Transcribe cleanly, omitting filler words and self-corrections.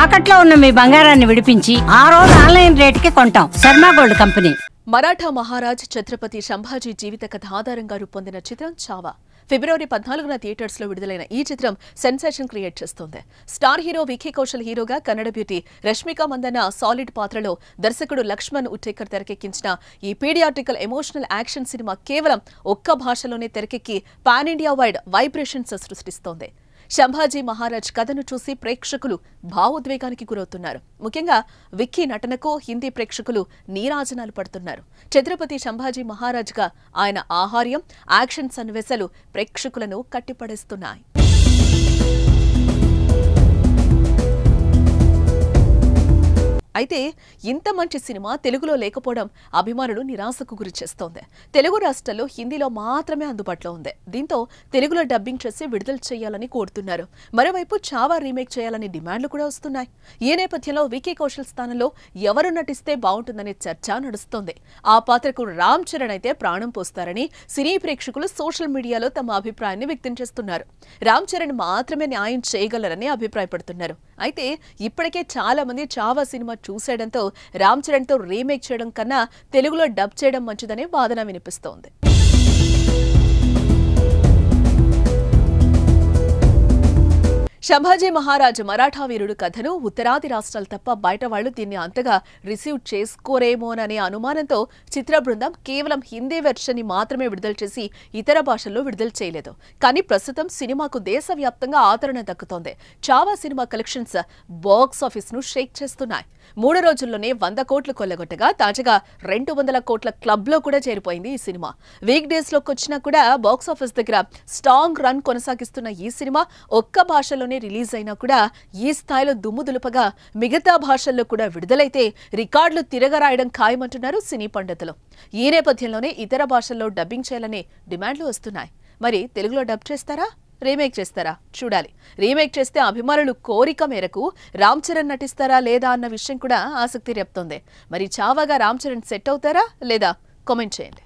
తాకట్లో ఉన్న మీ బంగారాన్ని విడిపించి ఆ రోజు ఆన్లైన్ రేటుకి కొంటాం. Sharma gold company. మరాఠా మహారాజ్ ఛత్రపతి సంభాజీ జీవిత కథ ఆధారంగా రూపొందిన చిత్రం చావా ఫిబ్రవరి 14న థియేటర్స్ లో విడుదలైన ఈ చిత్రం సెన్సేషన్ క్రియేట్ చేస్తోంది. స్టార్ హీరో విక్కీ కౌశల్ హీరోగా కన్నడ బ్యూటీ రష్మిక మందన్న సాలిడ్ పాత్రలో దర్శకుడు లక్ష్మణ్ ఉట్టేకర్ తెరకెక్కించిన ఈ పీడియాట్రికల్ ఎమోషనల్ యాక్షన్ సినిమా కేవలం ఒక్క భాషలోనే తెరకెక్కి పాన్ ఇండియా వైడ్ వైబ్రేషన్స్ సృష్టిస్తోంది. సంభాజీ మహారాజ్ కథను చూసి ప్రేక్షకులు భావోద్వేగానికి గురవుతున్నారు. ముఖ్యంగా విక్కీ నటనకు హిందీ ప్రేక్షకులు నీరాజనాలు పడుతున్నారు. ఛత్రపతి సంభాజీ మహారాజ్గా ఆయన ఆహార్యం, యాక్షన్ సన్నివేశాలు ప్రేక్షకులను కట్టిపడేస్తున్నాయి. అయితే ఇంత మంచి సినిమా తెలుగులో లేకపోవడం అభిమానులు నిరాశకు గురిచేస్తోంది. తెలుగు రాష్ట్రాల్లో హిందీలో మాత్రమే అందుబాటులో ఉంది. దీంతో తెలుగులో డబ్బింగ్ చేసి విడుదల చేయాలని కోరుతున్నారు. మరోవైపు చావా రీమేక్ చేయాలని డిమాండ్లు కూడా వస్తున్నాయి. ఈ నేపథ్యంలో విక్కీ కౌశల్ స్థానంలో ఎవరు నటిస్తే బాగుంటుందనే చర్చ నడుస్తోంది. ఆ పాత్రకు రామ్ చరణ్ అయితే ప్రాణం పోస్తారని సినీ ప్రేక్షకులు సోషల్ మీడియాలో తమ అభిప్రాయాన్ని వ్యక్తం చేస్తున్నారు. రామ్ చరణ్ మాత్రమే న్యాయం చేయగలరని అభిప్రాయపడుతున్నారు. అయితే ఇప్పటికే చాలా మంది చావా సినిమా చూసేయడంతో రామ్ చరణ్ తో రీమేక్ చేయడం కన్నా తెలుగులో డబ్ చేయడం మంచిదనే వాదన వినిపిస్తోంది. సంభాజీ మహారాజ్ మరాఠా వీరుడు కథను ఉత్తరాది రాష్ట్రాలు తప్ప బయట వాళ్లు దీన్ని అంతగా రిసీవ్ చేసుకోరేమోననే అనుమానంతో చిత్ర బృందం కేవలం హిందీ వెర్షన్ ని మాత్రమే విడుదల చేసి ఇతర భాషల్లో విడుదల చేయలేదు. కానీ ప్రస్తుతం సినిమాకు దేశవ్యాప్తంగా ఆదరణ దక్కుతోంది. Chhaava cinema collections box office ను షేక్ చేస్తున్నాయి. 3 రోజుల్లోనే 100 కోట్లు కొల్లగొట్టగా తాజాగా 200 కోట్ల క్లబ్ లో కూడా చేరిపోయింది ఈ సినిమా. వీక్ డేస్ లోకి వచ్చినా కూడా బాక్స్ ఆఫీస్ దగ్గర స్ట్రాంగ్ రన్ కొనసాగిస్తున్న ఈ సినిమా ఒక్క భాషలోనే రిలీజ్ అయినా కూడా ఈ స్థాయిలో దుమ్ము దులుపగా మిగతా భాషల్లో కూడా విడుదలైతే రికార్డులు తిరగరాయడం ఖాయమంటున్నారు సినీ పండితులు. ఈ నేపథ్యంలోనే ఇతర భాషల్లో డబ్బింగ్ చేయాలనే డిమాండ్లు వస్తున్నాయి. మరి తెలుగులో డబ్ చేస్తారా, రీమేక్ చేస్తారా చూడాలి. రీమేక్ చేస్తే అభిమానులు కోరిక మేరకు రామ్ చరణ్ నటిస్తారా లేదా అన్న విషయం కూడా ఆసక్తి రేపుతోంది. మరి చావాగా రామ్ చరణ్ సెట్ అవుతారా లేదా కామెంట్ చేయండి.